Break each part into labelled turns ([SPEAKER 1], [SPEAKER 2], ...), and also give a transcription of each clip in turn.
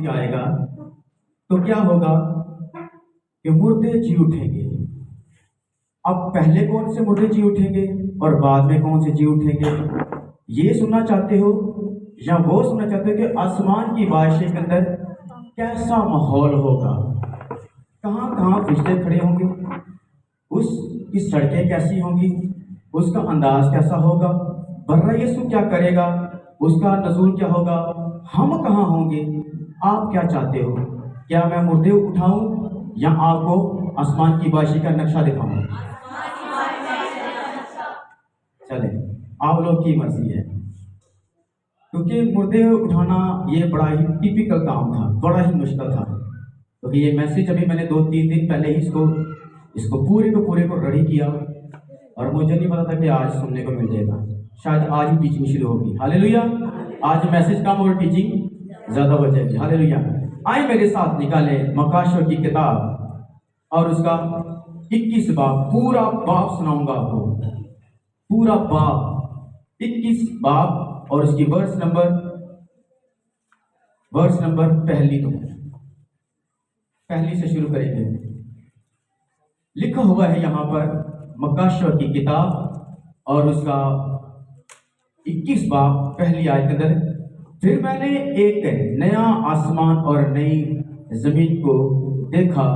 [SPEAKER 1] آئے گا تو کیا ہوگا کہ مردے جی اٹھیں گے. اب پہلے کون سے مردے جی اٹھیں گے اور بعد میں کون سے جی اٹھیں گے؟ یہ سننا چاہتے ہو یا وہ سننا چاہتے ہو کہ آسمان کی بادشاہی کے اندر کیسا ماحول ہوگا؟ کہاں کہاں فرشتے کھڑے ہوں گے، اس کی سڑکیں کیسی ہوں گی، اس کا انداز کیسا ہوگا، برہ یسوع کیا کرے گا، اس کا نزول کیا ہوگا، ہم کہاں ہوں گے؟ آپ کیا چاہتے ہو؟ کیا میں مردے اٹھاؤں یا آپ کو آسمان کی بادشاہی کا نقشہ دکھاؤں؟ چلیں، آپ لوگ کی مرضی ہے. کیونکہ مردے اٹھانا یہ بڑا ہی ٹیپیکل کام تھا، بڑا ہی مشکل تھا. کیونکہ یہ میسج ابھی میں نے 2-3 دن پہلے ہی اس کو پورے کو ریڈی کیا، اور مجھے نہیں پتا تھا کہ آج سننے کو مل جائے گا. شاید آج ہی ٹیچنگ شروع ہوگی. ہاللیلویا. آج میسج کم اور ٹیچنگ زیادہ ہو جائے گی. ہاللیلویا. آئیں میرے ساتھ نکالیں مکاشو کی کتاب اور اس کا 21 باب. پورا باب سناؤں گا آپ کو، پورا باب 21 باب، اور اس کی ورس نمبر پہلی سے شروع کریں گے. لکھا ہوا ہے یہاں پر مکاشوہ کی کتاب اور اس کا 21 باب پہلی آیت کے اندر، پھر میں نے ایک نیا آسمان اور نئی زمین کو دیکھا،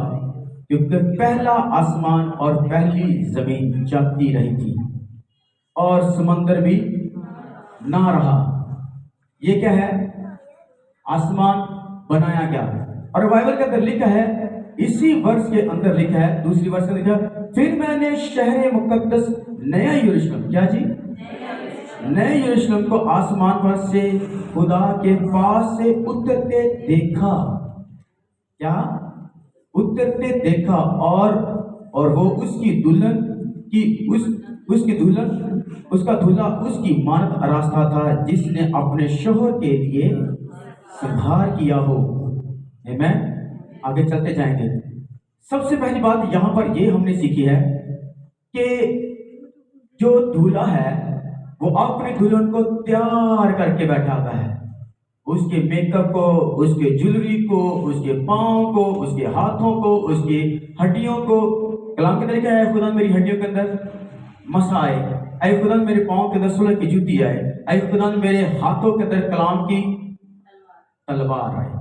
[SPEAKER 1] کیونکہ پہلا آسمان اور پہلی زمین جاتی رہی تھی اور سمندر بھی نہ رہا. یہ کیا ہے؟ آسمان بنایا گیا. اور بائبل کے اندر لکھا ہے، اسی ورس کے اندر لکھا ہے، دوسری ورس میں لکھا ہے، پھر میں نے شہر مقدس نیا یروشلم، کیا جی؟ نئے یروشلم کو آسمان پر سے خدا کے پاس سے اترتے دیکھا. کیا؟ اترتے دیکھا. اور وہ اس کی دلہن کی اس کا دلہا اس کی مانت آراستہ تھا، جس نے اپنے شوہر کے لیے سنبھال کیا ہو. آمین. آگے چلتے جائیں گے. سب سے پہلی بات یہاں پر یہ ہم نے سیکھی ہے کہ جو دولہا ہے وہ اپنی دلہن کو تیار کر کے بیٹھا ہوا ہے. اس کے میک اپ کو، اس کے جولری کو، اس کے پاؤں کو، اس کے ہاتھوں کو، اس کی ہڈیوں کو. کلام کے طریقہ ہے، خدا میری ہڈیوں کے اندر مسا آئے، اے خدا میرے پاؤں کے اندر صلح کی جوتی آئے، اے خدا میرے ہاتھوں کے اندر کلام کی تلوار آئے.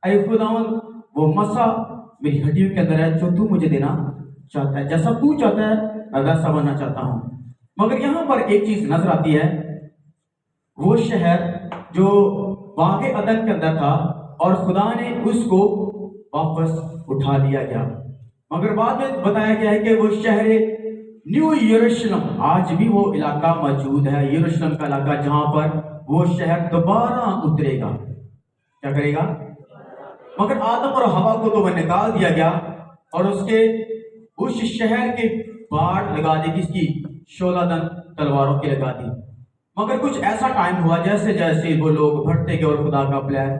[SPEAKER 1] اے خداوند وہ مسا میری ہڈیوں کے اندر ہے جو تو مجھے دینا چاہتا ہے. جیسا تو چاہتا ہے میں ویسا بننا چاہتا ہوں. مگر یہاں پر ایک چیز نظر آتی ہے، وہ شہر جو باغ عدن کے اندر تھا اور خدا نے اس کو واپس اٹھا لیا گیا. مگر بعد میں بتایا گیا ہے کہ وہ شہر نیو یروشلم، آج بھی وہ علاقہ موجود ہے، یروشلم کا علاقہ، جہاں پر وہ شہر دوبارہ اترے گا. کیا کرے گا؟ مگر آدم اور ہوا کو تو وہ نکال دیا گیا اور اس شہر کے باڑ لگا دی، کس کی؟ شولہ دن تلواروں کی لگا دی. مگر کچھ ایسا ٹائم ہوا جیسے جیسے وہ لوگ بڑھتے گئے اور خدا کا پلان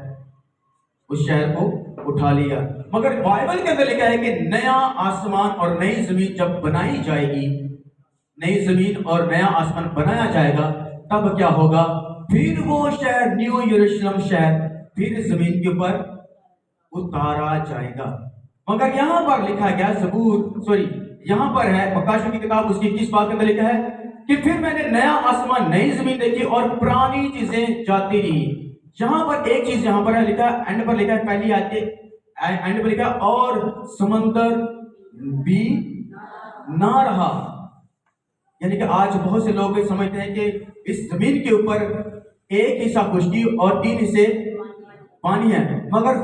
[SPEAKER 1] اس شہر کو اٹھا لیا. مگر بائبل کے اندر لکھا ہے کہ نیا آسمان اور نئی زمین جب بنائی جائے گی، نئی زمین اور نیا آسمان بنایا جائے گا، تب کیا ہوگا؟ پھر وہ شہر نیو یروشلم شہر پھر زمین کے اوپر اتارا جائے گا. مگر یہاں پر لکھا گیا یہاں پر ہے مکاشوہ کی کتاب، اس کی 21 باب کے اندر لکھا ہے کہ پھر میں نے نیا آسمان نئی زمین دیکھی اور پرانی چیزیں جاتی رہی. یہاں پر ایک چیز یہاں پر ہے لکھا، اینڈ پر لکھا ہے، پہلی آیت کے اینڈ پر لکھا اور سمندر بھی نہ رہا. یعنی کہ آج بہت سے لوگ سمجھتے ہیں کہ اس زمین کے اوپر ایک حصہ خشکی اور 3 حصے پانی ہے. مگر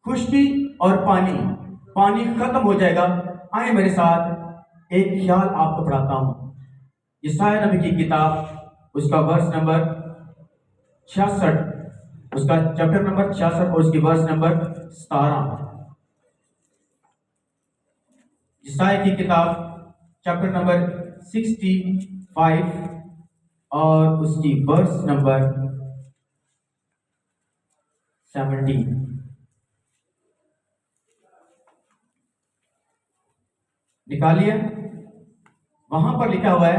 [SPEAKER 1] خشکی اور پانی ختم ہو جائے گا. آئیں میرے ساتھ ایک خیال آپ کو پڑھاتا ہوں. یسایہ نبی کی کتاب، اس کا ورس نمبر 66، اس کا چیپٹر نمبر 66 اور اس کی ورس نمبر 17. یسایہ کی کتاب چیپٹر نمبر 65 اور اس کی ورس نمبر 17. نکالیے. وہاں پر لکھا ہوا ہے،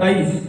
[SPEAKER 1] 23।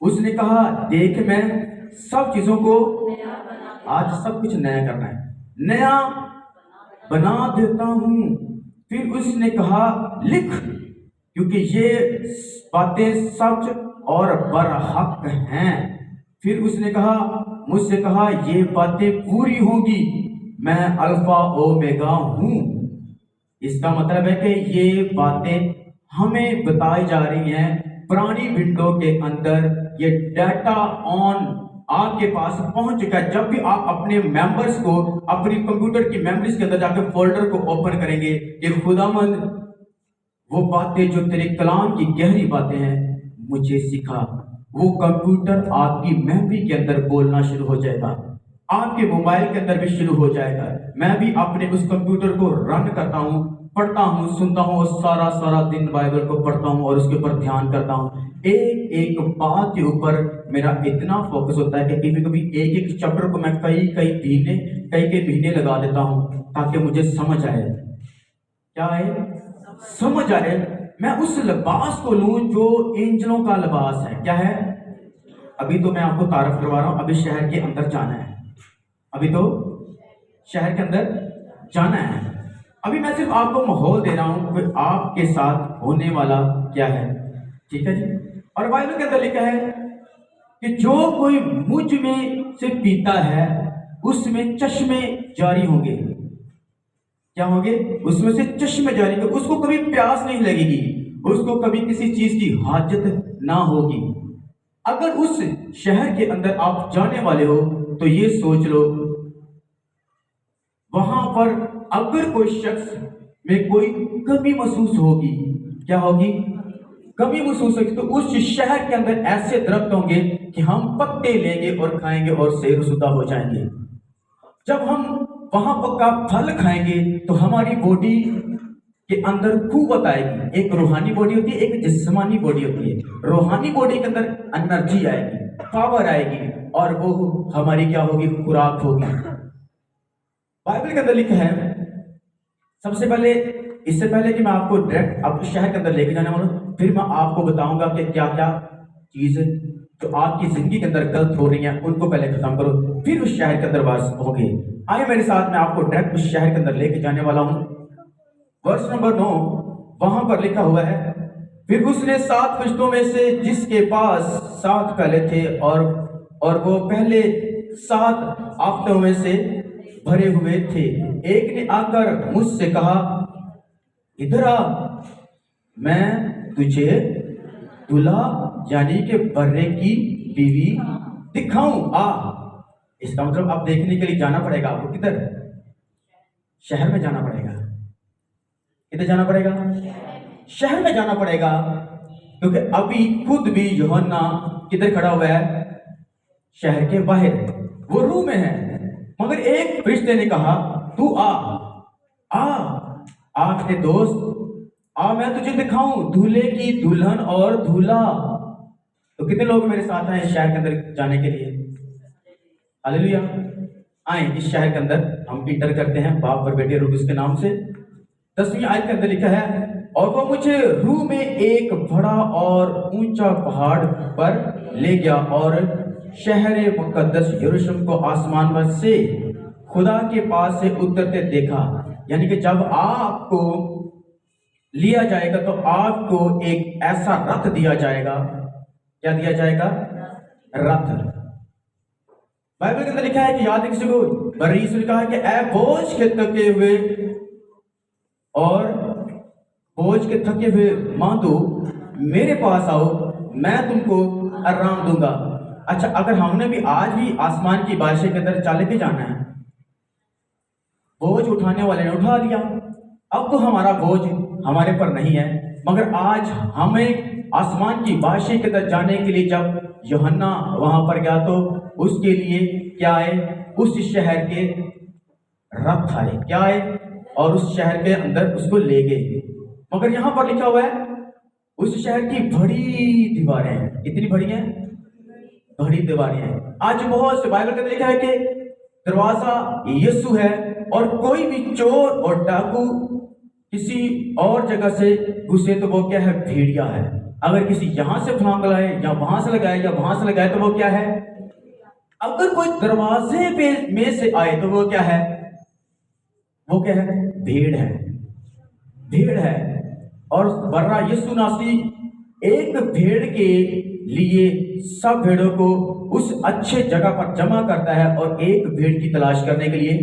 [SPEAKER 1] اس نے کہا دیکھ میں سب چیزوں کو آج سب کچھ نیا کرنا ہے، نیا بنا دیتا ہوں۔ پھر اس نے کہا لکھ، کیونکہ یہ باتیں سچ اور برحق ہیں۔ پھر اس نے کہا مجھ سے کہا یہ باتیں پوری ہوں گی، میں الفا اومیگا ہوں۔ اس کا مطلب ہے کہ یہ باتیں ہمیں بتائی جا رہی ہیں پرانی ونڈو کے اندر، یہ ڈیٹا آن آپ کے پاس پہنچ چکا ہے۔ جب بھی آپ اپنے ممبرز کو اپنی کمپیوٹر کی میموریز کے اندر جا کے فولڈر کو اوپن کریں گے کہ خداوند وہ باتیں جو تیرے کلام کی گہری باتیں ہیں مجھے سکھا، وہ کمپیوٹر آپ کی میموری کے اندر بولنا شروع ہو جائے گا، آپ کے موبائل کے اندر بھی شروع ہو جائے گا۔ میں بھی اپنے اس کمپیوٹر کو رن کرتا ہوں، پڑھتا ہوں، سنتا ہوں، اور سارا دن بائبل کو پڑھتا ہوں اور اس کے اوپر دھیان کرتا ہوں۔ ایک ایک بات کے اوپر میرا اتنا فوکس ہوتا ہے کہ کبھی ایک ایک چیپٹر کو میں کئی مہینے لگا دیتا ہوں تاکہ مجھے سمجھ آئے۔ کیا ہے؟ سمجھ آئے، میں اس لباس کو لوں جو اینجلوں کا لباس ہے۔ کیا ہے؟ ابھی تو میں آپ کو تعارف کروا رہا ہوں، ابھی شہر کے اندر جانا ہے، ابھی تو شہر کے اندر جانا ہے۔ ابھی میں صرف آپ کو ماحول دے رہا ہوں کہ آپ کے ساتھ ہونے والا کیا ہے، ٹھیک ہے جی۔ اور بائبل کے اندر لکھا ہے کہ جو کوئی مجھ میں سے پیتا ہے اس میں چشمے جاری ہوں گے۔ کیا ہوں گے؟ اس میں سے چشمے جاری ہوں گے، اس کو کبھی پیاس نہیں لگے گی، اس کو کبھی کسی چیز کی حاجت نہ ہوگی۔ اگر اس شہر کے اندر آپ جانے والے ہو تو یہ سوچ لو وہاں پر اگر کوئی شخص میں کوئی کمی محسوس ہوگی، کیا ہوگی؟ کمی محسوس ہوگی، تو اس شہر کے اندر ایسے درخت ہوں گے کہ ہم پتے لیں گے اور کھائیں گے اور سیر شدہ ہو جائیں گے۔ جب ہم وہاں کا پھل کھائیں گے تو ہماری باڈی کے اندر قوت آئے گی۔ ایک روحانی باڈی ہوتی ہے، ایک جسمانی باڈی ہوتی ہے۔ روحانی باڈی کے اندر انرجی آئے گی، پاور آئے گی، اور وہ ہماری کیا ہوگی؟ خوراک ہوگی۔ بائبل کے اندر لکھا ہے، سب سے پہلے اس سے پہلے کہ میں آپ کو ڈائریکٹ اب شہر کے اندر لے کے جانے والا ہوں، پھر میں آپ کو بتاؤں گا کہ کیا کیا چیزیں جو آپ کی زندگی کے اندر غلط ہو رہی ہیں ان کو پہلے ختم کرو، پھر اس شہر کے اندر باز ہوگے۔ آئے میرے ساتھ، میں آپ کو ڈائریکٹ اس شہر کے اندر لے کے جانے والا ہوں۔ ورس نمبر 9 وہاں پر لکھا ہوا ہے، پھر اس نے 7 فرشتوں میں سے جس کے پاس 7 پہلے تھے اور وہ پہلے 7 آفتوں میں سے بھرے ہوئے تھے، ایک نے آ کر مجھ سے کہا ادھر آ، میں تجھے دلہا یعنی کہ برے کی بیوی دکھاؤں، آ۔ اس کا مطلب اب دیکھنے کے لیے جانا پڑے گا آپ کو، کدھر؟ شہر میں جانا پڑے گا۔ کدھر جانا پڑے گا؟ شہر میں جانا پڑے گا، کیونکہ ابھی خود بھی یوحنا کدھر کھڑا ہوا ہے؟ شہر کے باہر، وہ روح میں ہے، مگر ایک فرشتے نے کہا تو آ اپنے دوست آ، میں تجھے دکھاؤں دولہے کی دلہن اور دولہا۔ تو کتنے لوگ میرے ساتھ ہیں اس شہر کے اندر جانے کے لیے؟ ہاللیلویا۔ آئیں اس شہر کے اندر ہم انٹر کرتے ہیں باپ اور بیٹے روح اس کے نام سے۔ 10ویں آیت کے اندر لکھا ہے، اور وہ مجھے روح میں ایک بڑا اور اونچا پہاڑ پر لے گیا اور شہر مقدس یروشلم کو آسمان پر سے خدا کے پاس سے اترتے دیکھا۔ یعنی کہ جب آپ کو لیا جائے گا تو آپ کو ایک ایسا رتھ دیا جائے گا۔ کیا دیا جائے گا؟ رتھ۔ بائبل کے اندر لکھا ہے کہ یاد ہے کسی کو بریس نے کہا کہ اے بوجھ کے تھکے ہوئے اور بوجھ کے تھکے ہوئے ماندو میرے پاس آؤ، میں تم کو آرام دوں گا۔ اچھا، اگر ہم نے بھی آج بھی آسمان کی بادشاہ کے اندر چل کے جانا ہے، بوجھ اٹھانے والے نے اٹھا لیا، اب تو ہمارا بوجھ ہمارے پر نہیں ہے، مگر آج ہمیں آسمان کی بادشاہ کے اندر جانے کے لیے جب یوحنا وہاں پر گیا تو اس کے لیے کیا آئے؟ اس شہر کے رتھ آئے، کیا آئے؟ اور اس شہر کے اندر اس کو لے گئے۔ مگر یہاں پر لکھا ہوا ہے اس شہر کی بڑی دیواریں ہیں۔ کتنی بڑی ہیں؟ بڑی دیواریں ہیں۔ آج بہت سے بائبل کے اندر لکھا ہے کہ دروازہ یسوع ہے، اور کوئی بھی چور اور ڈاکو کسی اور جگہ سے گھسے تو وہ کیا ہے؟ بھیڑیا ہے۔ اگر کسی یہاں سے پھلانگ لگائے یا وہاں سے لگائے یا وہاں سے لگائے تو وہ کیا ہے؟ اگر کوئی دروازے پہ میں سے آئے تو وہ کیا ہے؟ وہ کیا ہے؟ بھیڑ ہے، بھیڑ ہے۔ اور برا یسوع ناسی ایک بھیڑ کے لیے سب بھیڑوں کو اس اچھے جگہ پر جمع کرتا ہے اور ایک بھیڑ کی تلاش کرنے کے لیے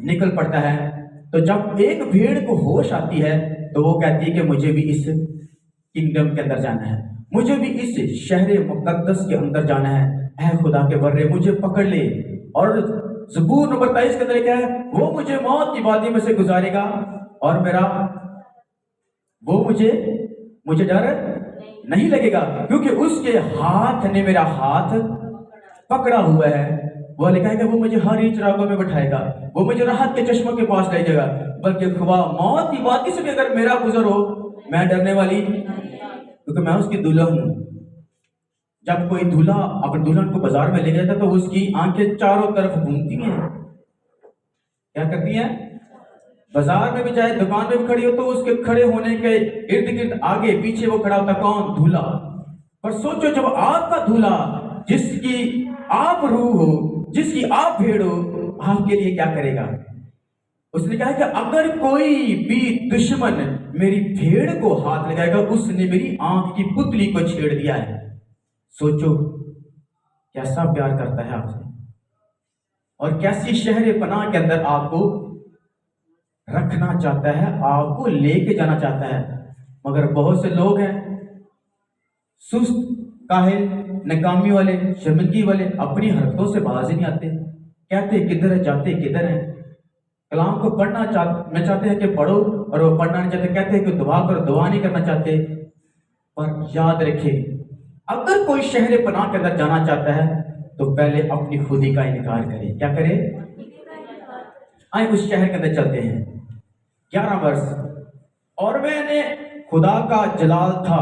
[SPEAKER 1] نکل پڑتا ہے۔ تو جب ایک بھیڑ کو ہوش آتی ہے تو وہ کہتی ہے کہ مجھے بھی اس کنگڈم کے اندر جانا ہے، مجھے بھی اس شہر مقدس کے اندر جانا ہے، اے خدا کے برے مجھے پکڑ لے۔ اور زبور نمبر 23 کے اندر کیا ہے؟ وہ مجھے موت کی وادی میں سے گزارے گا اور وہ مجھے ڈر نہیں لگے گا، کیونکہ اس کے ہاتھ نے میرا ہاتھ پکڑا ہوا ہے۔ وہ لکھا ہے کہ وہ مجھے ہری چراغوں میں بٹھائے گا، وہ مجھے راحت کے چشموں کے پاس لے جائے گا، بلکہ خدا موت کی وادی سے بھی اگر میرا گزر ہو میں ڈرنے والی، کیونکہ میں اس کی دلہن ہوں۔ جب کوئی دولہا اپنے دلہن کو بازار میں لے جاتا تو اس کی آنکھیں چاروں طرف گھومتی ہیں، کیا کرتی ہیں؟ بازار میں بھی جائے، دکان میں بھی کھڑی ہو تو اس کے کھڑے ہونے کے ارد گرد آگے پیچھے وہ کھڑا ہوتا، کون؟ دولہا۔ پر سوچو جب آپ کا دولہا جس کی آپ روح ہو، جس کی آپ بھیڑ ہو، آپ کے لیے کیا کرے گا؟ اس نے کہا کہ اگر کوئی بھی دشمن میری بھیڑ کو ہاتھ لگائے گا، اس نے میری آنکھ کی پتلی کو چھیڑ دیا ہے۔ سوچو کیسا پیار کرتا ہے آپ سے اور کیسی شہر پناہ کے اندر آپ کو رکھنا چاہتا ہے، آپ کو لے کے جانا چاہتا ہے۔ مگر بہت سے لوگ ہیں سست، کاہل، ناکامی والے، شرمندگی والے، اپنی حرکتوں سے باز ہی نہیں آتے، کہتے کدھر ہے جاتے کدھر ہیں۔ کلام کو پڑھنا چاہتے ہیں کہ پڑھو اور وہ پڑھنا نہیں چاہتے، کہتے ہیں کہ دعا کرو، دعا نہیں کرنا چاہتے۔ پر یاد رکھے اگر کوئی شہر پناہ کے اندر جانا چاہتا ہے تو پہلے اپنی خودی کا انکار کرے۔ کیا کرے؟ آئیں اس شہر کے اندر چلتے ہیں۔ 11 ورس، اور میں نے خدا کا جلال تھا،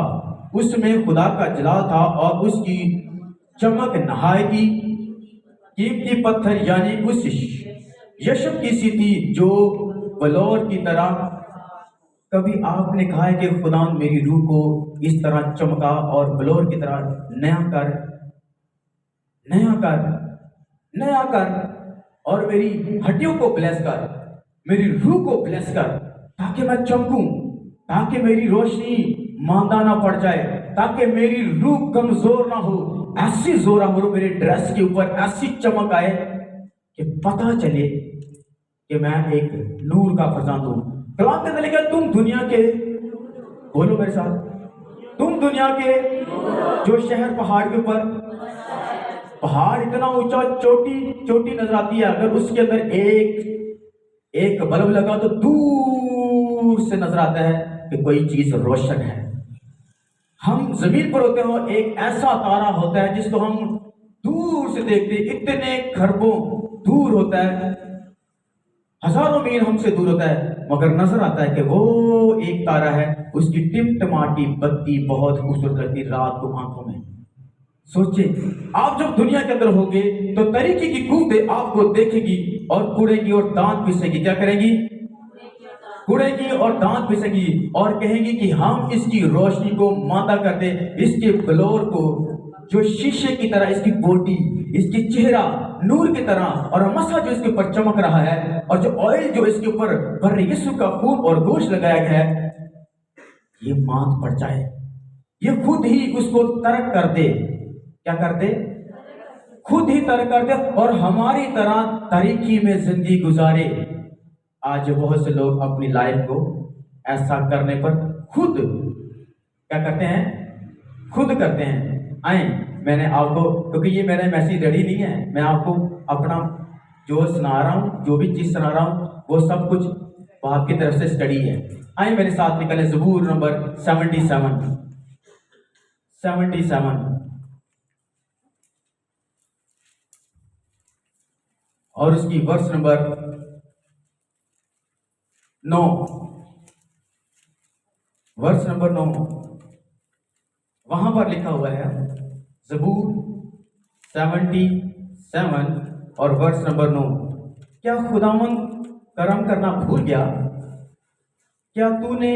[SPEAKER 1] اس میں خدا کا جلال تھا اور اس کی چمک نہایتی قیمتی پتھر یعنی اس یشب کی سی تھی جو بلور کی طرح۔ کبھی آپ نے کہا ہے کہ خدا میری روح کو اس طرح چمکا اور بلور کی طرح نیا کر، نیا کر، نیا کر، اور میری ہڈیوں کو بلیس کر، میری روح کو بلیس کر، تاکہ میں چمکوں، تاکہ میری روشنی ماندہ نہ پڑ جائے، تاکہ میری روح کمزور نہ ہو، ایسی زورہ ہو میرے ڈریس کے اوپر، ایسی چمک آئے کہ پتہ چلے کہ میں ایک نور کا فرزند ہوں۔ کلام کے اندر لکھا ہے تم دنیا کے، بولو میرے ساتھ، تم دنیا کے جو شہر پہاڑ کے اوپر، پہاڑ اتنا اونچا، چوٹی نظر آتی ہے، اگر اس کے اندر ایک بلب لگا تو دور سے نظر آتا ہے کہ کوئی چیز روشن ہے۔ ہم زمین پر ہوتے ہو، ایک ایسا تارا ہوتا ہے جس کو ہم دور سے دیکھتے ہیں، اتنے خربوں دور ہوتا ہے، ہزاروں میل ہم سے دور ہوتا ہے، مگر نظر آتا ہے کہ وہ ایک تارا ہے، اس کی ٹمٹماتی بتی بہت خوبصورت لگتی رات کو آنکھوں میں۔ سوچیں آپ جب دنیا کے اندر ہوگے تو طریقے کی قوتیں آپ کو دیکھے گی اور کوڑے گی اور دانت پیسے گی۔ کیا کریں گی؟ کوڑے گی اور دانت پیسے گی اور کہیں گی کہ ہم اس کی روشنی کو ماندہ کر دیں، اس کے بلور کو جو شیشے کی طرح، اس کی بوٹی، اس کی چہرہ نور کی طرح، اور مسا جو اس کے اوپر چمک رہا ہے، اور جو آئل جو اس کے اوپر بر یسوع کا خون اور گوشت لگایا گیا ہے، یہ ماند پڑ جائے، یہ خود ہی اس کو ترک کر دے۔ کیا کر دے؟ خود ہی ترک کر دے اور ہماری طرح تاریکی میں زندگی گزارے۔ آج بہت سے لوگ اپنی لائف کو ایسا کرنے پر خود کیا کرتے ہیں؟ خود کرتے ہیں۔ آئیں میں نے آپ کو، کیونکہ یہ میرا میسیج ریڈی نہیں ہے، میں آپ کو اپنا جو سنا رہا ہوں، جو بھی چیز سنا رہا ہوں، وہ سب کچھ باپ کی طرف سے اسٹڈی ہے۔ آئیں میرے ساتھ نکلیں زبور نمبر 77 اور اس کی ورس نمبر 9، ورس نمبر 9 وہاں پر لکھا ہوا ہے، زبور 77 اور ورس نمبر 9۔ کیا خداوند کرم کرنا بھول گیا؟ کیا تو نے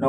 [SPEAKER 1] 9।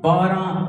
[SPEAKER 1] 12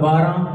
[SPEAKER 1] 12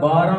[SPEAKER 1] 12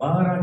[SPEAKER 1] 12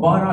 [SPEAKER 1] 12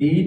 [SPEAKER 1] 3,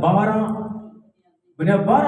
[SPEAKER 1] 12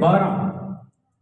[SPEAKER 1] 12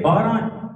[SPEAKER 1] 12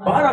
[SPEAKER 1] 12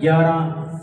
[SPEAKER 1] 11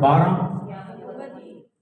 [SPEAKER 1] 12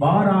[SPEAKER 1] 12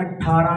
[SPEAKER 1] 18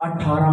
[SPEAKER 1] 18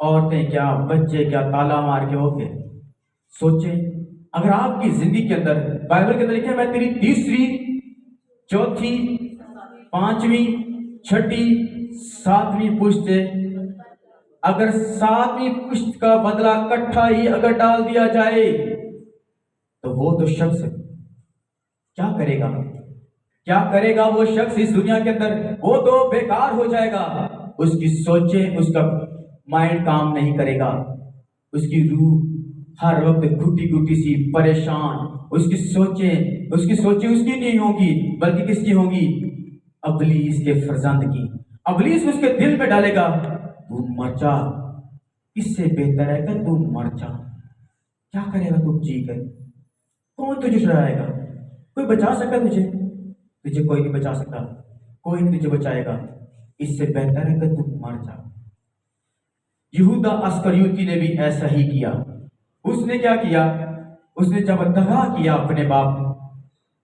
[SPEAKER 1] عورتیں کیا, بچے کیا, تالا مار کے ہو گئے. سوچیں اگر آپ کی زندگی کے اندر, بائبل کے اندر لکھا ہے میں تیری تیسری, چوتھی, پانچویں, چھٹی, ساتویں پشت, اگر ساتویں پشت کا بدلہ کٹھا ہی اگر ڈال دیا جائے تو وہ تو شخص کیا کرے گا, کیا کرے گا وہ شخص اس دنیا کے اندر؟ وہ تو بیکار ہو جائے گا. اس کی سوچیں, اس کا مائنڈ کام نہیں کرے گا, اس کی روح ہر وقت گھٹی گھٹی سی پریشان. اس کی سوچیں اس کی نہیں ہوگی بلکہ کس کی ہوگی؟ ابلیس کے فرزند کی. ابلیس اس کے دل میں ڈالے گا تو مر جا, اس سے بہتر ہے کہ تو مر جا. کیا کرے گا تو جی کر؟ کون تجھے چھڑائے گا؟ کوئی بچا سکتا تجھے؟ تجھے کوئی نہیں بچا سکتا, کوئی نہیں تجھے بچائے گا. اس سے بہتر ہے کہ تم مر جا. یہودا اسکریوتی نے بھی ایسا ہی کیا. اس نے کیا کیا؟ اس نے جب دغا کیا اپنے باپ,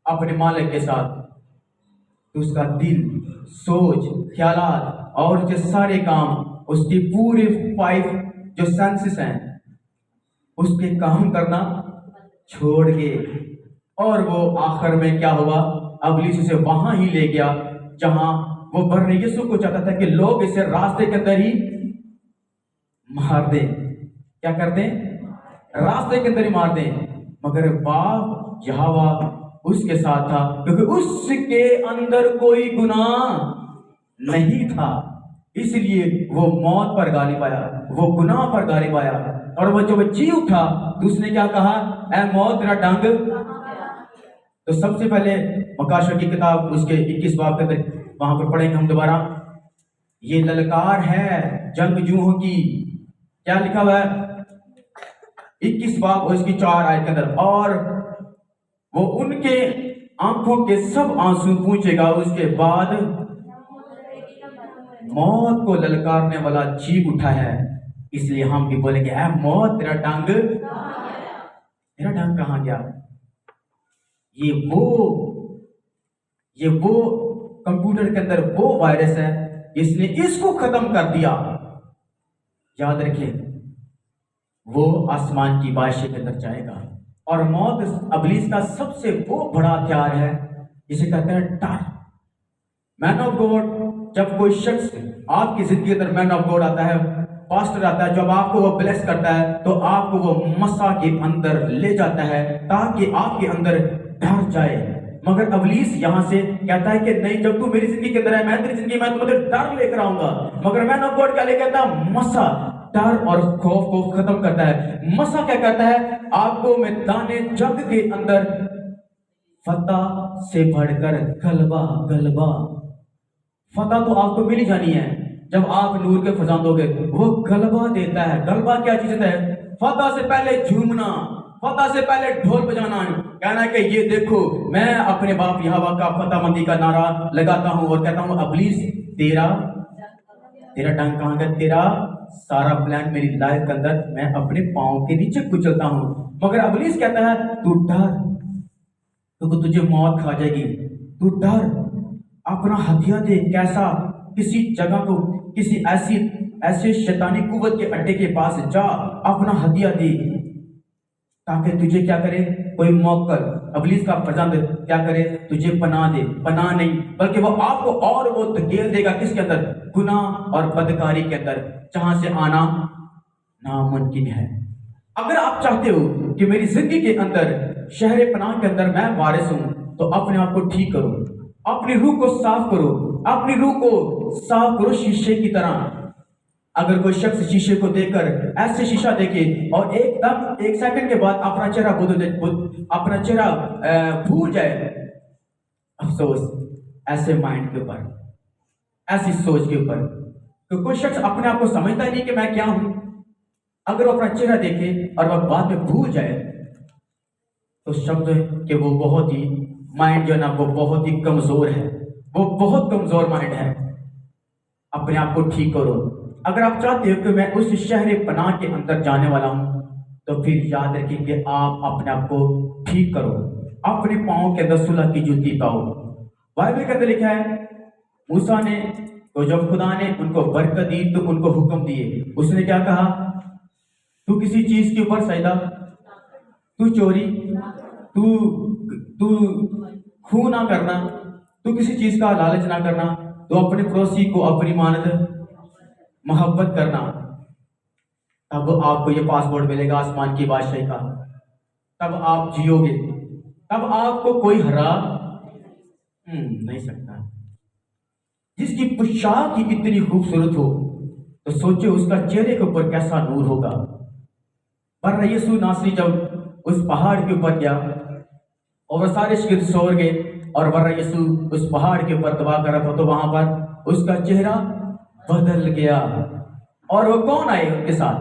[SPEAKER 1] اپنے مالک کے ساتھ, تو اس کا دل, سوچ, خیالات اور جو سارے کام, اس کی پورے 5 جو سینسز ہیں اس کے کام کرنا چھوڑ گئے. اور وہ آخر میں کیا ہوا؟ ابلیس اسے وہاں ہی لے گیا جہاں وہ برنے یسوع کو چاہتا تھا کہ لوگ اسے راستے کے اندر ہی مار دیں. کیا کر دیں؟ راستے کے اندر ہی مار دیں. مگر باپ یہوہ اس کے ساتھ تھا کیونکہ اس کے اندر کوئی گناہ نہیں تھا. اس لیے وہ موت پر غالب آیا, وہ گناہ پر غالب آیا. اور وہ جب جی اٹھا تو اس نے کیا کہا؟ اے موت تیرا ڈنگ. تو سب سے پہلے مکاشوہ کی کتاب اس کے 21 باب کے اندر وہاں پر پڑھیں گے ہم دوبارہ. یہ للکار ہے جنگجوؤں کی. کیا لکھا ہوا ہے 21 باب اور اس کی 4 آیت کے اندر؟ اور وہ ان کے آنکھوں کے سب آنسو پوچھے گا, اس کے بعد موت کو للکارنے والا چیخ اٹھا ہے. اس لیے ہم بھی بولیں گے اے موت تیرا ڈنگ, تیرا ڈنگ کہاں گیا؟ یہ وہ کمپیوٹر کے اندر وہ وائرس ہے جس نے اس کو ختم کر دیا. یاد رکھیں وہ آسمان کی بادشاہی کے اندر جائے گا. اور موت ابلیس کا سب سے وہ بڑا ہتھیار ہے جسے کہتے ہیں ڈر. مین آف گاڈ, جب کوئی شخص آپ کی زندگی کے اندر مین آف گاڈ آتا ہے, پاسٹر آتا ہے, جب آپ کو وہ بلیس کرتا ہے تو آپ کو وہ مسا کے اندر لے جاتا ہے تاکہ آپ کے اندر ڈر جائے. مگر ابلیس یہاں سے کہتا ہے کہ نہیں, جب تو میری زندگی کے اندر ہے, میں تیری زندگی میں تمہیں ڈر لے کر آؤں گا. مگر مین آف گاڈ کیا لے کہتا ہے؟ مسا, ڈر اور خوف کو ختم کرتا ہے. مسا کیا کہتا ہے؟ آپ کو میدان جنگ کے اندر فتح سے بڑھ کر غلبہ. فتح تو آپ کو مل جانی ہے جب آپ نور کے فرزند ہو گئے. وہ غلبہ دیتا ہے. غلبہ کیا چیز ہے؟ فتح سے پہلے جھومنا, فتح سے پہلے ڈھول بجانا, کہنا کہ یہ دیکھو میں اپنے باپ یہوہ کا فتح مندی کا نعرہ لگاتا ہوں اور کہتا ہوں ابلیس تیرا ڈنگ کہاں گیا؟ تیرا سارا پلان میری لائف کے اندر میں اپنے پاؤں کے نیچے کچلتا ہوں. مگر ابلیس کہتا ہے تو ڈر, کیونکہ تجھے موت کھا جائے گی. تو ڈر, اپنا ہتھیار دے. کیسا؟ کسی جگہ کو, کسی ایسے شیطانی قوت کے اڈے کے پاس جا, اپنا ہتھیار دے تاکہ تجھے کیا کرے؟ کوئی موکل ابلیس کا فرزند کیا کرے؟ تجھے پناہ دے. پناہ نہیں بلکہ وہ آپ کو اور وہ دھکیل دے گا کس کے اندر؟ گناہ اور بدکاری کے اندر, جہاں سے آنا ناممکن ہے. اگر آپ چاہتے ہو کہ میری زندگی کے اندر شہر پناہ کے اندر میں وارث ہوں تو اپنے آپ کو ٹھیک کرو, اپنی روح کو صاف کرو, اپنی روح کو صاف کرو شیشے کی طرح. اگر کوئی شخص شیشے کو دیکھ کر ایسے شیشہ دیکھے اور ایک سیکنڈ کے بعد اپنا چہرہ بھول جائے, افسوس ایسے مائنڈ کے اوپر, ایسی سوچ کے اوپر. تو کوئی شخص اپنے آپ کو سمجھتا ہی نہیں کہ میں کیا ہوں. اگر وہ اپنا چہرہ دیکھے اور وہ بعد میں بھول جائے تو سمجھ کہ وہ بہت ہی مائنڈ جو ہے نا وہ بہت ہی کمزور ہے, وہ بہت کمزور مائنڈ ہے. اپنے آپ کو ٹھیک کرو. اگر آپ چاہتے ہو کہ میں اس شہر پناہ کے اندر جانے والا ہوں تو پھر یاد رکھیں کہ آپ اپنے آپ کو ٹھیک کرو, اپنے پاؤں کے اندر صلح کی جوتی پاؤ. بائبل کے اندر لکھا ہے موسیٰ نے تو جب خدا نے ان کو برکت دی تو ان کو حکم دیے. اس نے کیا کہا؟ تو کسی چیز کے اوپر سجدہ، تو چوری، تو خون نہ کرنا، تو کسی چیز کا لالچ نہ کرنا، تو اپنے پڑوسی کو اپنی مانند محبت کرنا. تب آپ کو یہ پاسپورٹ ملے گا آسمان کی بادشاہی کا. تب آپ جیو گے، تب آپ کو کوئی ہرا نہیں سکتا. جس کی پوشاک ہی اتنی خوبصورت ہو تو سوچے اس کا چہرے کے اوپر کیسا نور ہوگا. پر یسوع ناصری جب اس پہاڑ کے اوپر گیا اور وہ سارے شگرد سو گئے اور ورہ یسوع اس پہاڑ کے اوپر دبا کر رکھا تو وہاں پر اس کا چہرہ بدل گیا. اور وہ کون آئے ان کے ساتھ؟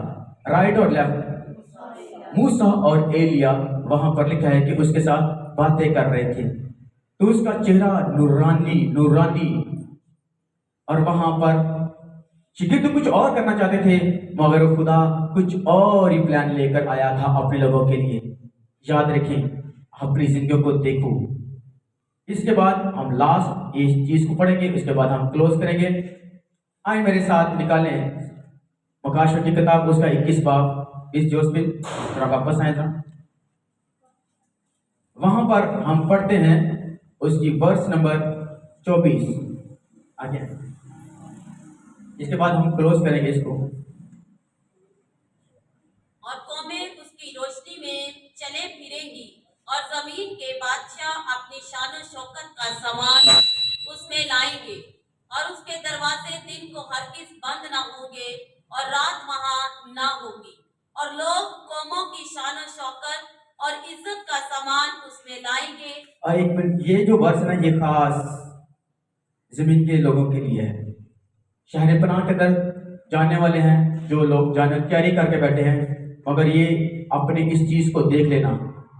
[SPEAKER 1] رائٹ اور لیفٹ؟ موسیٰ اور ایلیا. وہاں پر لکھا ہے کہ اس کے ساتھ باتیں کر رہے تھے تو اس کا چہرہ نورانی. اور وہاں پر شگرد کچھ اور کرنا چاہتے تھے مگر خدا کچھ اور ہی پلان لے کر آیا تھا اپنے لوگوں کے لیے. یاد رکھیں، اپنی زندگیوں کو دیکھو. اس کے بعد ہم لاسٹ اس چیز کو پڑھیں گے، اس کے بعد ہم کلوز کریں گے. آئیں میرے ساتھ نکالیں مکاشفہ کی کتاب، اس کا 21 باب. اس جوش پہ ذرا واپس آئیں تھا. وہاں پر ہم پڑھتے ہیں اس کی ورس نمبر 24. آگے اس کے بعد ہم کلوز کریں گے اس کو.
[SPEAKER 2] اور قومیں اس کی روشنی میں چلے پھریں گی اور زمین کے بادشاہ اپنی شان و شوکت کا سامان اس میں لائیں گے اور اس کے دروازے دن کو ہرگز بند نہ ہوں گے اور رات وہاں نہ ہوگی. اور لوگ قوموں کی شان و شوکت اور عزت کا سامان اس میں لائیں گے.
[SPEAKER 1] اور ایک منٹ، یہ جو ورس ہے یہ خاص زمین کے لوگوں کے لیے ہے. شہر پناہ کے اندر جانے والے ہیں جو لوگ جانے تیاری کر کے بیٹھے ہیں، مگر یہ اپنی اس چیز کو دیکھ لینا،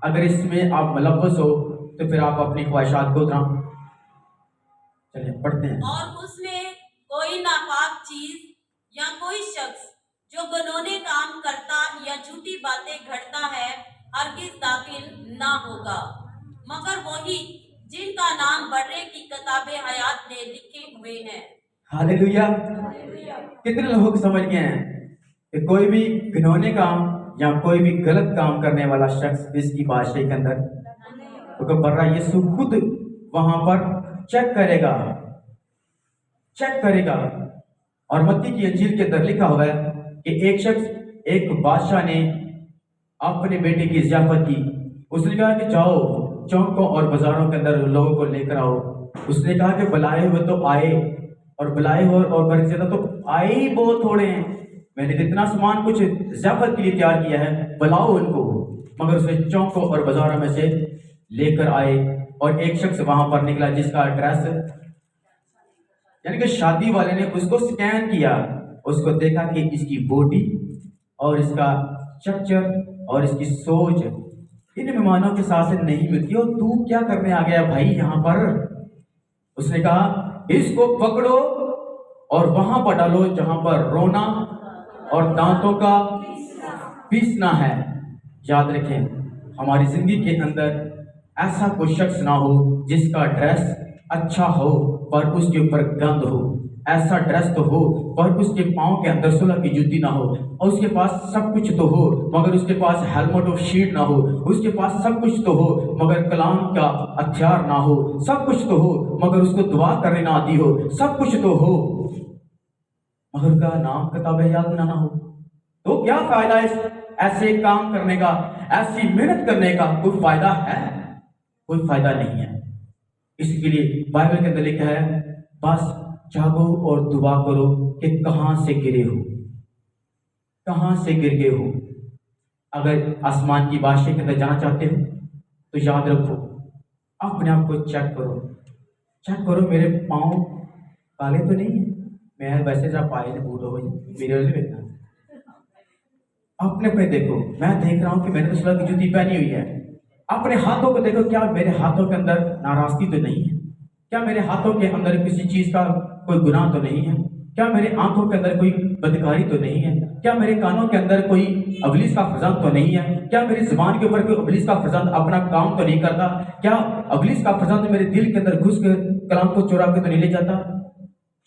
[SPEAKER 1] اگر اس میں آپ ملوث ہو تو پھر آپ اپنی خواہشات کو اتنا. چلیں پڑھتے ہیں.
[SPEAKER 2] اور اس میں کوئی ناپاک چیز یا کوئی شخص جو گنونے کام کرتا یا جھوٹی باتیں گھڑتا ہے ہرگز داخل نہ ہوگا، مگر وہی جن کا نام بڑے کی کتاب حیات میں لکھے ہوئے ہیں.
[SPEAKER 1] ہاللیلویا. کتنے لوگ سمجھ گئے ہیں کہ کوئی بھی گنونے کام یا کوئی بھی غلط کام کرنے والا شخص اس کی بادشاہی کے اندر، کیونکہ برا یسوع خود وہاں پر چیک کرے گا. اور متی کی انجیل کے اندر لکھا ہوا ہے کہ ایک بادشاہ نے اپنے بیٹے کی ضیافت کی. اس نے کہا کہ جاؤ چوکوں اور بازاروں کے اندر لوگوں کو لے کر آؤ. اس نے کہا کہ بلائے ہوئے تو آئے، اور بلائے ہوئے اور برکت زیادہ تو آئے ہی بہت تھوڑے ہیں. میں نے اتنا سامان کچھ ضیافت کے لیے تیار کیا ہے، بلاؤ ان کو. مگر اسے چوکوں اور بازاروں میں سے لے کر آئے اور ایک شخص وہاں پر نکلا جس کا ایڈریس، یعنی کہ شادی والے نے اس کو سکین کیا، اس کو دیکھا کہ اس کی باڈی اور اس کا اسٹرکچر اور اس کی سوچ ان مہمانوں کے ساتھ نہیں ملتی. اور تو کیا کرنے آ گیا بھائی یہاں پر؟ اس نے کہا اس کو پکڑو اور وہاں پر ڈالو جہاں پر رونا اور دانتوں کا پیسنا ہے. یاد رکھیں ہماری زندگی کے اندر ایسا کوئی شخص نہ ہو جس کا ڈریس اچھا ہو پر اس کے اوپر گند ہو. ایسا ڈریس تو ہو پر اس کے پاؤں کے اندر صلح کی جوتی نہ ہو. اور اس کے پاس سب کچھ تو ہو مگر اس کے پاس ہیلمٹ اور شیٹ نہ ہو. اس کے پاس سب کچھ تو ہو مگر کلام کا ہتھیار نہ ہو. سب کچھ تو ہو مگر اس کو دعا کرنے نہ آتی ہو. سب کچھ تو ہو مگر کا نام کتاب یاد نہ ہو. تو کیا فائدہ اس ایسے کام کرنے کا، ایسی محنت کرنے کا؟ کوئی فائدہ ہے؟ کوئی فائدہ نہیں ہے. اس کے لیے بائبل کے اندر لکھا ہے بس جاگو اور دعا کرو کہ کہاں سے گرے ہو، کہاں سے گر گئے ہو. اگر آسمان کی بادشاہی کے اندر جانا چاہتے ہو تو یاد رکھو، اپنے آپ کو چیک کرو میرے پاؤں کالے تو نہیں ہیں. میں ویسے ذرا پائے سے بوڑھا ہو جائے میرے والے بیٹھنا. اپنے پہ دیکھو، میں دیکھ رہا ہوں کہ میں نے تو صلح کی جوتی پہنی ہوئی ہے. اپنے ہاتھوں کو دیکھو، کیا میرے ہاتھوں کے اندر ناراضگی تو نہیں ہے؟ کیا میرے ہاتھوں کے اندر کسی چیز کا کوئی گناہ تو نہیں ہے؟ کیا میرے آنکھوں کے اندر کوئی بدکاری تو نہیں ہے؟ کیا میرے کانوں کے اندر کوئی ابلیس کا فرزند تو نہیں ہے؟ کیا میری زبان کے اوپر کوئی ابلیس کا فرزند اپنا کام تو نہیں کرتا؟ کیا ابلیس کا فرزند میرے دل کے اندر گھس کے کلام کو چورا کے تو نہیں لے جاتا؟